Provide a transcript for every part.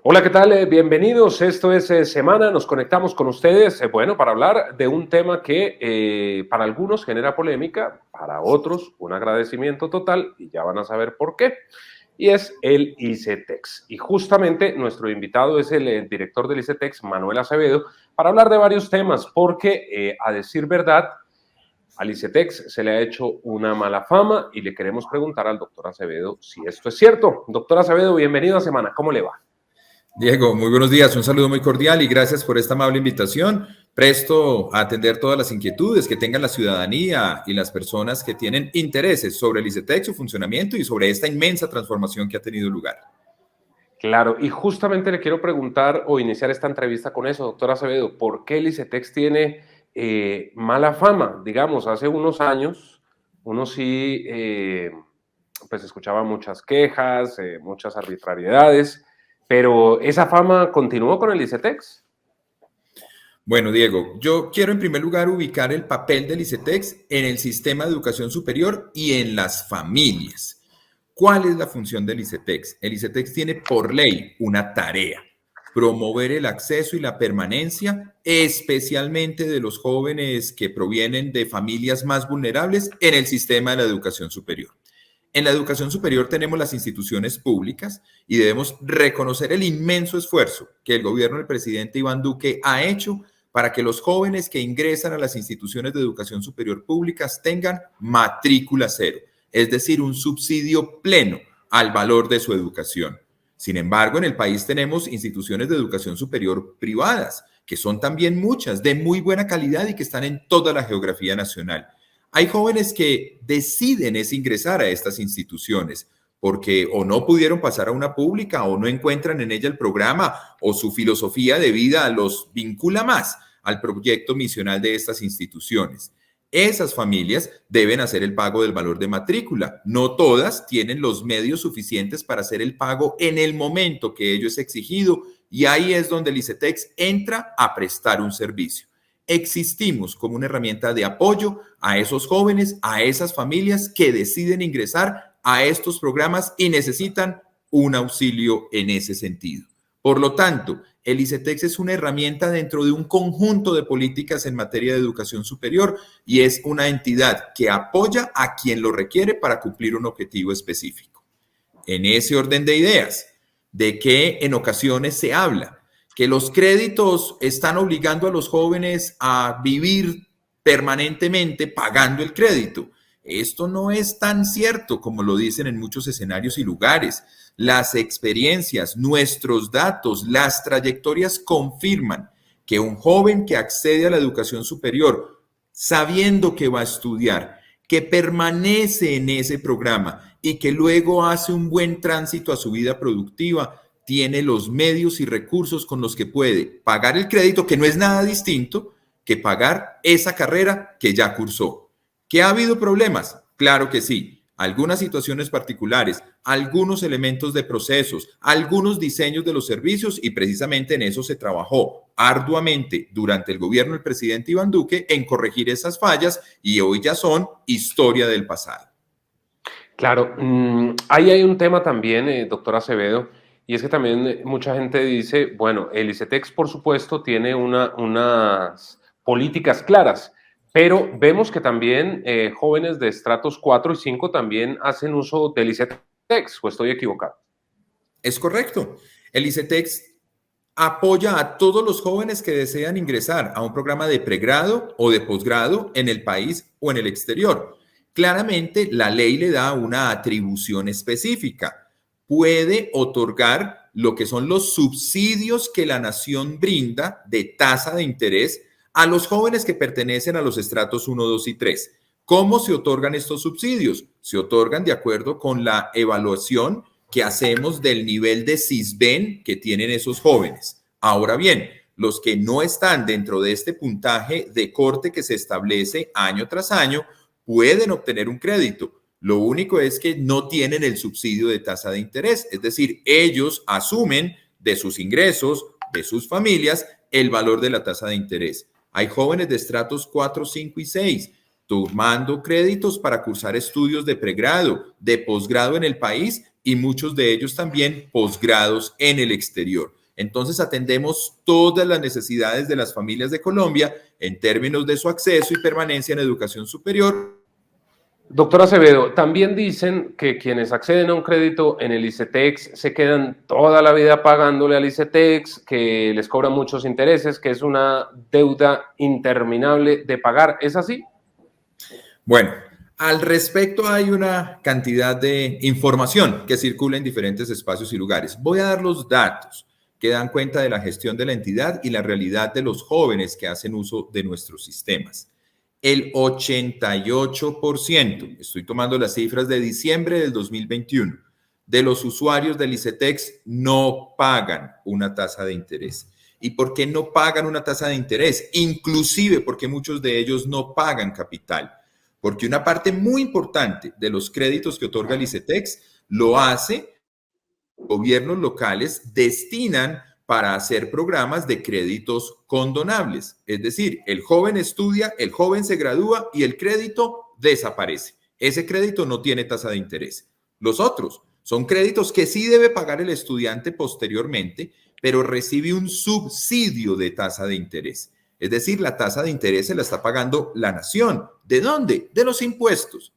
Hola, ¿qué tal? Bienvenidos. Esto es Semana. Nos conectamos con ustedes, bueno, para hablar de un tema que para algunos genera polémica, para otros un agradecimiento total, y ya van a saber por qué. Y es el ICETEX. Y justamente nuestro invitado es el director del ICETEX, Manuel Acevedo, para hablar de varios temas, porque a decir verdad, al ICETEX se le ha hecho una mala fama y le queremos preguntar al doctor Acevedo si esto es cierto. Doctor Acevedo, bienvenido a Semana. ¿Cómo le va? Diego, muy buenos días, un saludo muy cordial y gracias por esta amable invitación. Presto a atender todas las inquietudes que tengan la ciudadanía y las personas que tienen intereses sobre el ICETEX, su funcionamiento y sobre esta inmensa transformación que ha tenido lugar. Claro, y justamente le quiero preguntar o iniciar esta entrevista con eso, doctor Acevedo, ¿por qué el ICETEX tiene mala fama? Digamos, hace unos años uno sí, pues escuchaba muchas quejas, muchas arbitrariedades, pero ¿esa fama continuó con el ICETEX? Bueno, Diego, yo quiero en primer lugar ubicar el papel del ICETEX en el sistema de educación superior y en las familias. ¿Cuál es la función del ICETEX? El ICETEX tiene por ley una tarea: promover el acceso y la permanencia, especialmente de los jóvenes que provienen de familias más vulnerables en el sistema de la educación superior. En la educación superior tenemos las instituciones públicas y debemos reconocer el inmenso esfuerzo que el gobierno del presidente Iván Duque ha hecho para que los jóvenes que ingresan a las instituciones de educación superior públicas tengan matrícula cero, es decir, un subsidio pleno al valor de su educación. Sin embargo, en el país tenemos instituciones de educación superior privadas, que son también muchas, de muy buena calidad y que están en toda la geografía nacional. Hay jóvenes que deciden es ingresar a estas instituciones porque o no pudieron pasar a una pública o no encuentran en ella el programa o su filosofía de vida los vincula más al proyecto misional de estas instituciones. Esas familias deben hacer el pago del valor de matrícula. No todas tienen los medios suficientes para hacer el pago en el momento que ello es exigido y ahí es donde el ICETEX entra a prestar un servicio. Existimos como una herramienta de apoyo a esos jóvenes, a esas familias que deciden ingresar a estos programas y necesitan un auxilio en ese sentido. Por lo tanto, el ICETEX es una herramienta dentro de un conjunto de políticas en materia de educación superior y es una entidad que apoya a quien lo requiere para cumplir un objetivo específico. En ese orden de ideas, de que en ocasiones se habla que los créditos están obligando a los jóvenes a vivir permanentemente pagando el crédito. Esto no es tan cierto como lo dicen en muchos escenarios y lugares. Las experiencias, nuestros datos, las trayectorias confirman que un joven que accede a la educación superior sabiendo que va a estudiar, que permanece en ese programa y que luego hace un buen tránsito a su vida productiva, tiene los medios y recursos con los que puede pagar el crédito, que no es nada distinto que pagar esa carrera que ya cursó. ¿Que ha habido problemas? Claro que sí. Algunas situaciones particulares, algunos elementos de procesos, algunos diseños de los servicios y precisamente en eso se trabajó arduamente durante el gobierno del presidente Iván Duque en corregir esas fallas y hoy ya son historia del pasado. Claro, ahí hay un tema también, doctor Acevedo, y es que también mucha gente dice, bueno, el ICETEX por supuesto tiene unas políticas claras, pero vemos que también jóvenes de estratos 4 y 5 también hacen uso del ICETEX, ¿o estoy equivocado? Es correcto. El ICETEX apoya a todos los jóvenes que desean ingresar a un programa de pregrado o de posgrado en el país o en el exterior. Claramente, la ley le da una atribución específica. Puede otorgar lo que son los subsidios que la nación brinda de tasa de interés a los jóvenes que pertenecen a los estratos 1, 2 y 3. ¿Cómo se otorgan estos subsidios? Se otorgan de acuerdo con la evaluación que hacemos del nivel de SISBEN que tienen esos jóvenes. Ahora bien, los que no están dentro de este puntaje de corte que se establece año tras año pueden obtener un crédito. Lo único es que no tienen el subsidio de tasa de interés, es decir, ellos asumen de sus ingresos, de sus familias, el valor de la tasa de interés. Hay jóvenes de estratos 4, 5 y 6 tomando créditos para cursar estudios de pregrado, de posgrado en el país y muchos de ellos también posgrados en el exterior. Entonces atendemos todas las necesidades de las familias de Colombia en términos de su acceso y permanencia en educación superior. Doctor Acevedo, también dicen que quienes acceden a un crédito en el ICETEX se quedan toda la vida pagándole al ICETEX, que les cobran muchos intereses, que es una deuda interminable de pagar. ¿Es así? Bueno, al respecto hay una cantidad de información que circula en diferentes espacios y lugares. Voy a dar los datos que dan cuenta de la gestión de la entidad y la realidad de los jóvenes que hacen uso de nuestros sistemas. El 88%, estoy tomando las cifras de diciembre del 2021, de los usuarios del ICETEX no pagan una tasa de interés. ¿Y por qué no pagan una tasa de interés? Inclusive porque muchos de ellos no pagan capital. Porque una parte muy importante de los créditos que otorga el ICETEX lo hace gobiernos locales, destinan para hacer programas de créditos condonables. Es decir, el joven estudia, el joven se gradúa y el crédito desaparece. Ese crédito no tiene tasa de interés. Los otros son créditos que sí debe pagar el estudiante posteriormente, pero recibe un subsidio de tasa de interés. Es decir, la tasa de interés se la está pagando la nación. ¿De dónde? De los impuestos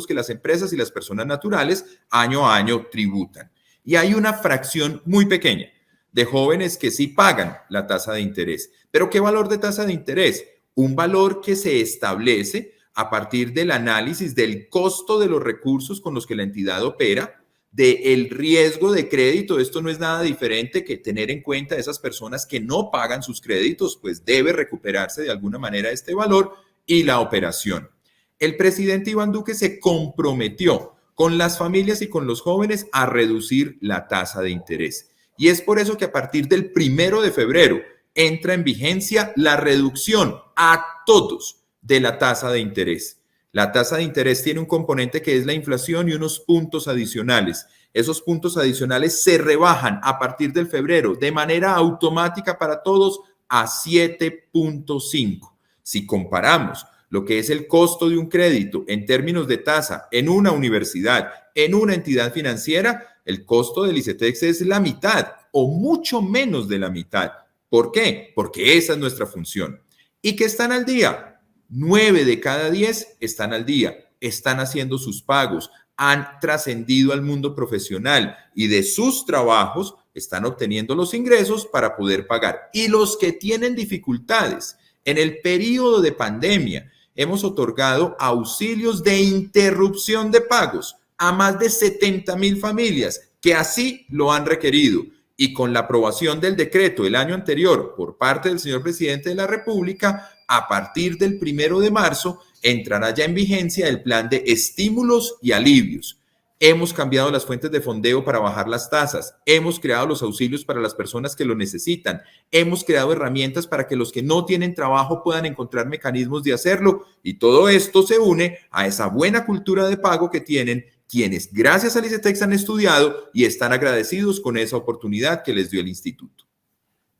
que las empresas y las personas naturales año a año tributan. Y hay una fracción muy pequeña de jóvenes que sí pagan la tasa de interés. ¿Pero qué valor de tasa de interés? Un valor que se establece a partir del análisis del costo de los recursos con los que la entidad opera, del riesgo de crédito. Esto no es nada diferente que tener en cuenta a esas personas que no pagan sus créditos, pues debe recuperarse de alguna manera este valor, y la operación. El presidente Iván Duque se comprometió con las familias y con los jóvenes a reducir la tasa de interés. Y es por eso que a partir del 1 de febrero entra en vigencia la reducción a todos de la tasa de interés. La tasa de interés tiene un componente que es la inflación y unos puntos adicionales. Esos puntos adicionales se rebajan a partir del febrero de manera automática para todos a 7.5. Si comparamos lo que es el costo de un crédito en términos de tasa en una universidad, en una entidad financiera, el costo del ICETEX es la mitad o mucho menos de la mitad. ¿Por qué? Porque esa es nuestra función. ¿Y que están al día? 9 de cada 10 están al día, están haciendo sus pagos, han trascendido al mundo profesional y de sus trabajos están obteniendo los ingresos para poder pagar. Y los que tienen dificultades, en el periodo de pandemia, hemos otorgado auxilios de interrupción de pagos a más de 70,000 familias que así lo han requerido. Y con la aprobación del decreto el año anterior por parte del señor presidente de la República, a partir del 1 de marzo entrará ya en vigencia el plan de estímulos y alivios. Hemos cambiado las fuentes de fondeo para bajar las tasas, hemos creado los auxilios para las personas que lo necesitan, hemos creado herramientas para que los que no tienen trabajo puedan encontrar mecanismos de hacerlo, y todo esto se une a esa buena cultura de pago que tienen quienes gracias al ICETEX han estudiado y están agradecidos con esa oportunidad que les dio el instituto.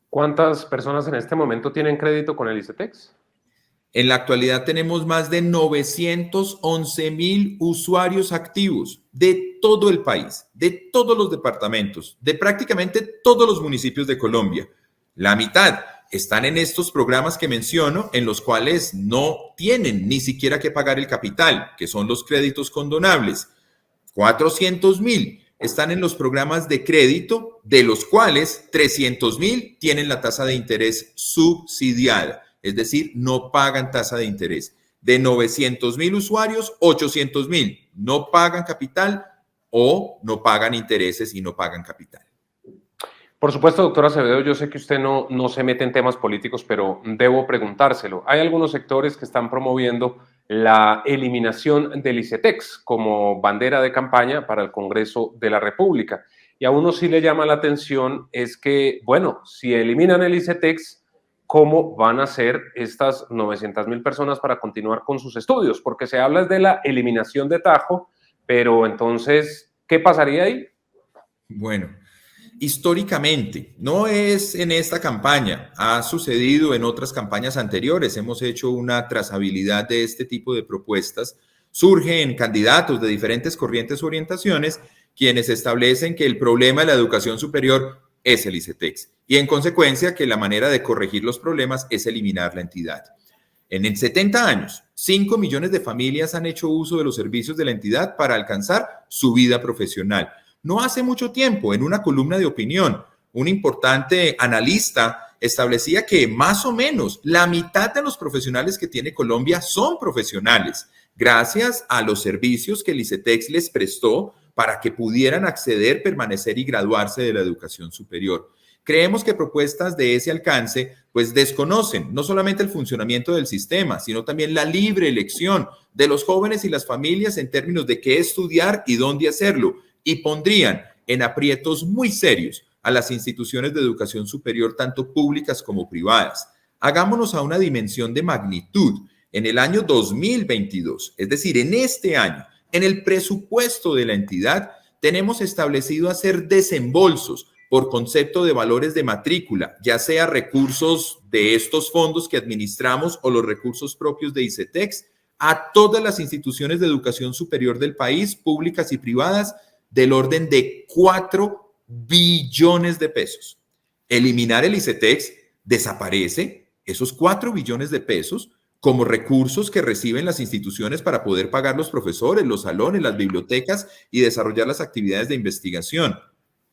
¿Cuántas personas en este momento tienen crédito con el ICETEX? En la actualidad tenemos más de 911,000 usuarios activos de todo el país, de todos los departamentos, de prácticamente todos los municipios de Colombia. La mitad están en estos programas que menciono, en los cuales no tienen ni siquiera que pagar el capital, que son los créditos condonables. 400,000 están en los programas de crédito, de los cuales 300,000 tienen la tasa de interés subsidiada. Es decir, no pagan tasa de interés. De 900,000 usuarios, 800,000 no pagan capital o no pagan intereses y no pagan capital. Por supuesto, doctor Acevedo, yo sé que usted no se mete en temas políticos, pero debo preguntárselo. Hay algunos sectores que están promoviendo la eliminación del ICETEX como bandera de campaña para el Congreso de la República. Y a uno sí le llama la atención es que, bueno, si eliminan el ICETEX, ¿cómo van a ser estas 900,000 personas para continuar con sus estudios? Porque se habla de la eliminación de tajo, pero entonces, ¿qué pasaría ahí? Bueno, históricamente, no es en esta campaña, ha sucedido en otras campañas anteriores, hemos hecho una trazabilidad de este tipo de propuestas, surgen candidatos de diferentes corrientes o orientaciones quienes establecen que el problema de la educación superior es el ICETEX y en consecuencia que la manera de corregir los problemas es eliminar la entidad. En 70 años, 5 millones de familias han hecho uso de los servicios de la entidad para alcanzar su vida profesional. No hace mucho tiempo, en una columna de opinión, un importante analista establecía que más o menos la mitad de los profesionales que tiene Colombia son profesionales, gracias a los servicios que el ICETEX les prestó para que pudieran acceder, permanecer y graduarse de la educación superior. Creemos que propuestas de ese alcance pues desconocen no solamente el funcionamiento del sistema, sino también la libre elección de los jóvenes y las familias en términos de qué estudiar y dónde hacerlo, y pondrían en aprietos muy serios a las instituciones de educación superior, tanto públicas como privadas. Hagámonos a una dimensión de magnitud. En el año 2022, es decir, en este año, en el presupuesto de la entidad, tenemos establecido hacer desembolsos por concepto de valores de matrícula, ya sea recursos de estos fondos que administramos o los recursos propios de ICETEX, a todas las instituciones de educación superior del país, públicas y privadas, del orden de 4 billones de pesos. Eliminar el ICETEX desaparece esos 4 billones de pesos como recursos que reciben las instituciones para poder pagar los profesores, los salones, las bibliotecas y desarrollar las actividades de investigación.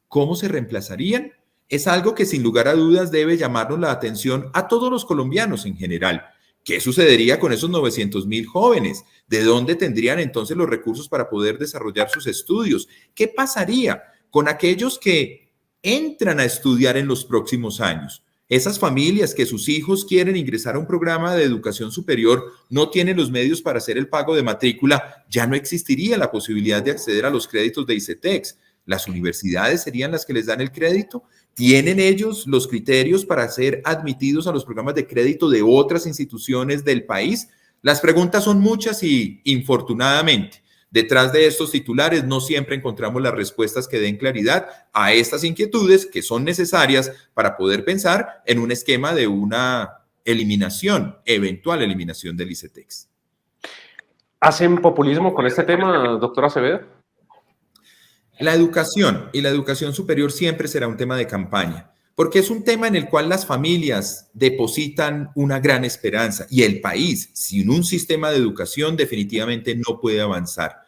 ¿Cómo se reemplazarían? Es algo que sin lugar a dudas debe llamarnos la atención a todos los colombianos en general. ¿Qué sucedería con esos 900,000 jóvenes? ¿De dónde tendrían entonces los recursos para poder desarrollar sus estudios? ¿Qué pasaría con aquellos que entran a estudiar en los próximos años? Esas familias que sus hijos quieren ingresar a un programa de educación superior no tienen los medios para hacer el pago de matrícula, ya no existiría la posibilidad de acceder a los créditos de ICETEX. ¿Las universidades serían las que les dan el crédito? ¿Tienen ellos los criterios para ser admitidos a los programas de crédito de otras instituciones del país? Las preguntas son muchas y, infortunadamente, detrás de estos titulares no siempre encontramos las respuestas que den claridad a estas inquietudes que son necesarias para poder pensar en un esquema de una eliminación, eventual eliminación del ICETEX. ¿Hacen populismo con este tema, doctora Acevedo? La educación y la educación superior siempre será un tema de campaña, porque es un tema en el cual las familias depositan una gran esperanza y el país, sin un sistema de educación, definitivamente no puede avanzar.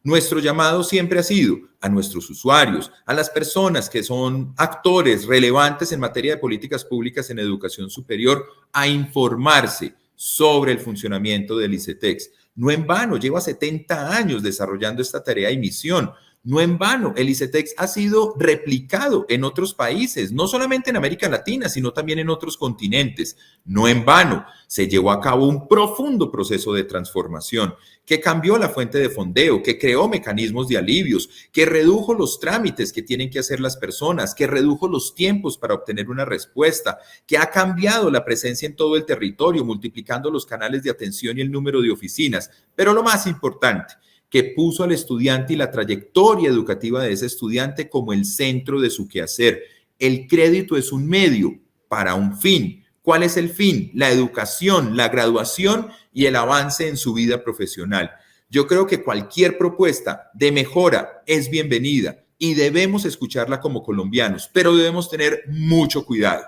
Nuestro llamado siempre ha sido a nuestros usuarios, a las personas que son actores relevantes en materia de políticas públicas en educación superior, a informarse sobre el funcionamiento del ICETEX. No en vano, lleva 70 años desarrollando esta tarea y misión. No en vano, el ICETEX ha sido replicado en otros países, no solamente en América Latina, sino también en otros continentes. No en vano, se llevó a cabo un profundo proceso de transformación que cambió la fuente de fondeo, que creó mecanismos de alivios, que redujo los trámites que tienen que hacer las personas, que redujo los tiempos para obtener una respuesta, que ha cambiado la presencia en todo el territorio, multiplicando los canales de atención y el número de oficinas. Pero lo más importante, que puso al estudiante y la trayectoria educativa de ese estudiante como el centro de su quehacer. El crédito es un medio para un fin. ¿Cuál es el fin? La educación, la graduación y el avance en su vida profesional. Yo creo que cualquier propuesta de mejora es bienvenida y debemos escucharla como colombianos, pero debemos tener mucho cuidado.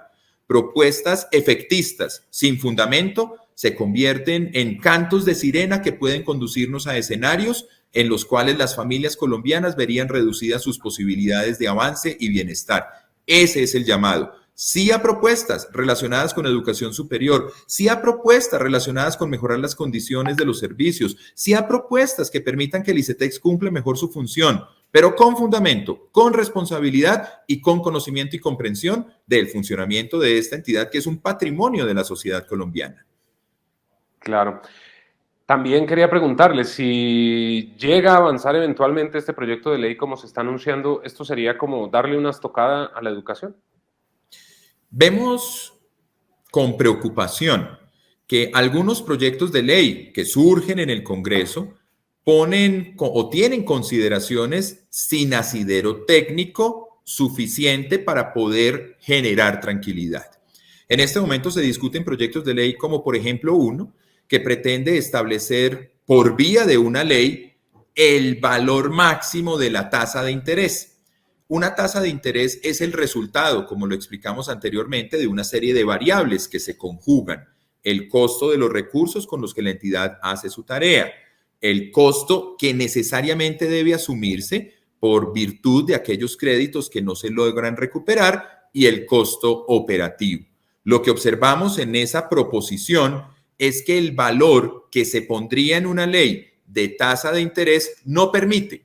Propuestas efectistas sin fundamento se convierten en cantos de sirena que pueden conducirnos a escenarios en los cuales las familias colombianas verían reducidas sus posibilidades de avance y bienestar. Ese es el llamado. Sí a propuestas relacionadas con educación superior, sí a propuestas relacionadas con mejorar las condiciones de los servicios, sí a propuestas que permitan que el ICETEX cumpla mejor su función, pero con fundamento, con responsabilidad y con conocimiento y comprensión del funcionamiento de esta entidad que es un patrimonio de la sociedad colombiana. Claro. También quería preguntarle si llega a avanzar eventualmente este proyecto de ley como se está anunciando, ¿esto sería como darle una estocada a la educación? Vemos con preocupación que algunos proyectos de ley que surgen en el Congreso ponen o tienen consideraciones sin asidero técnico suficiente para poder generar tranquilidad. En este momento se discuten proyectos de ley como, por ejemplo, uno que pretende establecer por vía de una ley el valor máximo de la tasa de interés. Una tasa de interés es el resultado, como lo explicamos anteriormente, de una serie de variables que se conjugan. El costo de los recursos con los que la entidad hace su tarea, el costo que necesariamente debe asumirse por virtud de aquellos créditos que no se logran recuperar y el costo operativo. Lo que observamos en esa proposición es que el valor que se pondría en una ley de tasa de interés no permite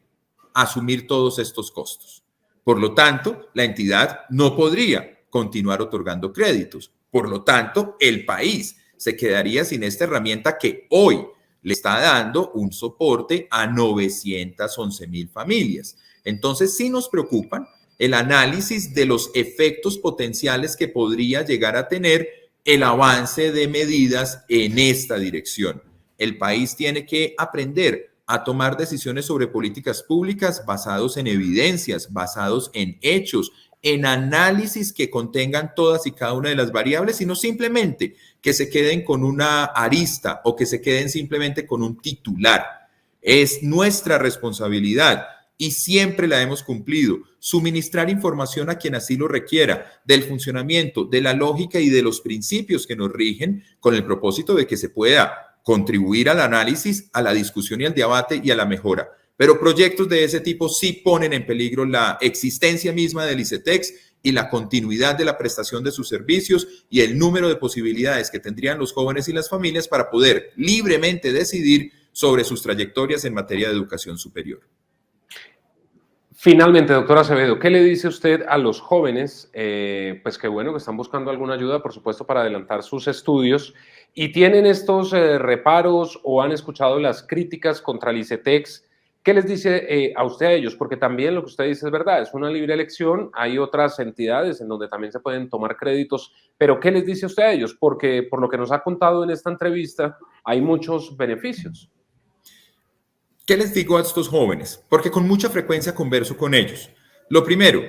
asumir todos estos costos. Por lo tanto, la entidad no podría continuar otorgando créditos. Por lo tanto, el país se quedaría sin esta herramienta que hoy le está dando un soporte a 911,000 familias. Entonces, sí nos preocupan el análisis de los efectos potenciales que podría llegar a tener el avance de medidas en esta dirección. El país tiene que aprender a tomar decisiones sobre políticas públicas basados en evidencias, basados en hechos, en análisis que contengan todas y cada una de las variables y no simplemente que se queden con una arista o que se queden simplemente con un titular. Es nuestra responsabilidad y siempre la hemos cumplido, suministrar información a quien así lo requiera, del funcionamiento, de la lógica y de los principios que nos rigen, con el propósito de que se pueda contribuir al análisis, a la discusión y al debate y a la mejora. Pero proyectos de ese tipo sí ponen en peligro la existencia misma del ICETEX y la continuidad de la prestación de sus servicios y el número de posibilidades que tendrían los jóvenes y las familias para poder libremente decidir sobre sus trayectorias en materia de educación superior. Finalmente, doctora Acevedo, ¿qué le dice usted a los jóvenes, pues que bueno, que están buscando alguna ayuda, por supuesto, para adelantar sus estudios y tienen estos reparos o han escuchado las críticas contra el ICETEX? ¿Qué les dice a usted a ellos? Porque también lo que usted dice es verdad, es una libre elección, hay otras entidades en donde también se pueden tomar créditos, pero ¿qué les dice usted a ellos? Porque por lo que nos ha contado en esta entrevista, hay muchos beneficios. ¿Qué les digo a estos jóvenes? Porque con mucha frecuencia converso con ellos. Lo primero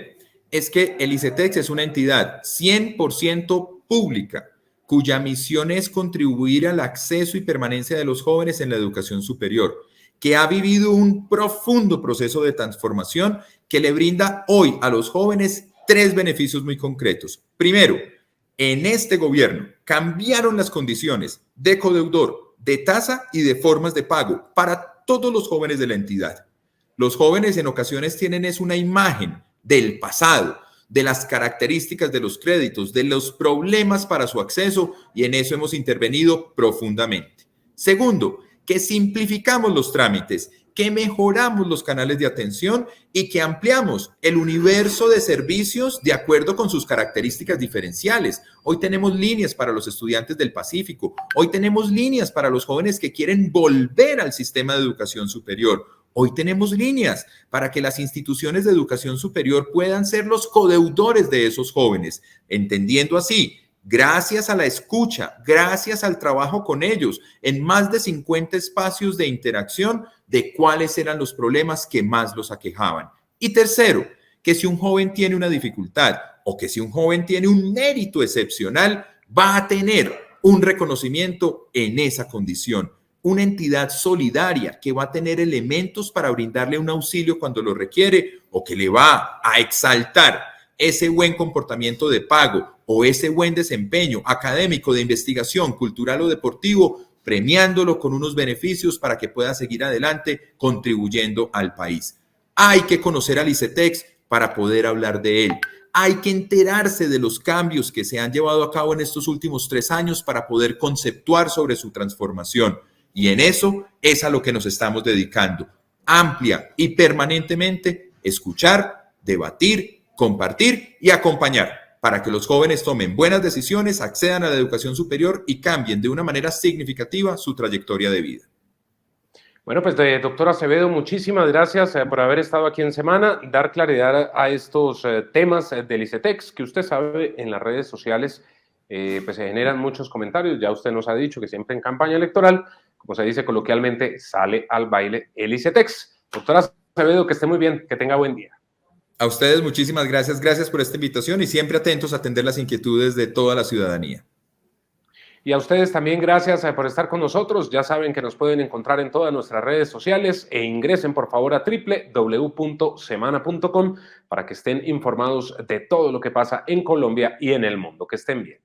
es que el ICETEX es una entidad 100% pública, cuya misión es contribuir al acceso y permanencia de los jóvenes en la educación superior, que ha vivido un profundo proceso de transformación que le brinda hoy a los jóvenes 3 beneficios muy concretos. Primero, en este gobierno cambiaron las condiciones de codeudor, de tasa y de formas de pago para todos los jóvenes de la entidad. Los jóvenes en ocasiones tienen una imagen del pasado, de las características de los créditos, de los problemas para su acceso, y en eso hemos intervenido profundamente. Segundo, que simplificamos los trámites, que mejoramos los canales de atención y que ampliamos el universo de servicios de acuerdo con sus características diferenciales. Hoy tenemos líneas para los estudiantes del Pacífico, hoy tenemos líneas para los jóvenes que quieren volver al sistema de educación superior. Hoy tenemos líneas para que las instituciones de educación superior puedan ser los codeudores de esos jóvenes, entendiendo así, gracias a la escucha, gracias al trabajo con ellos, en más de 50 espacios de interacción de cuáles eran los problemas que más los aquejaban. Y tercero, que si un joven tiene una dificultad o que si un joven tiene un mérito excepcional, va a tener un reconocimiento en esa condición. Una entidad solidaria que va a tener elementos para brindarle un auxilio cuando lo requiere o que le va a exaltar ese buen comportamiento de pago o ese buen desempeño académico, de investigación, cultural o deportivo, premiándolo con unos beneficios para que pueda seguir adelante contribuyendo al país. Hay que conocer al ICETEX para poder hablar de él. Hay que enterarse de los cambios que se han llevado a cabo en estos últimos 3 años para poder conceptuar sobre su transformación. Y en eso es a lo que nos estamos dedicando. Amplia y permanentemente escuchar, debatir, compartir y acompañar para que los jóvenes tomen buenas decisiones, accedan a la educación superior y cambien de una manera significativa su trayectoria de vida. Bueno, pues doctor Acevedo, muchísimas gracias por haber estado aquí en Semana, dar claridad a estos temas del ICETEX, que usted sabe en las redes sociales pues se generan muchos comentarios, ya usted nos ha dicho que siempre en campaña electoral, como se dice coloquialmente, sale al baile el ICETEX. Doctor Acevedo, que esté muy bien, que tenga buen día. A ustedes muchísimas gracias, gracias por esta invitación y siempre atentos a atender las inquietudes de toda la ciudadanía. Y a ustedes también gracias por estar con nosotros. Ya saben que nos pueden encontrar en todas nuestras redes sociales e ingresen por favor a www.semana.com para que estén informados de todo lo que pasa en Colombia y en el mundo. Que estén bien.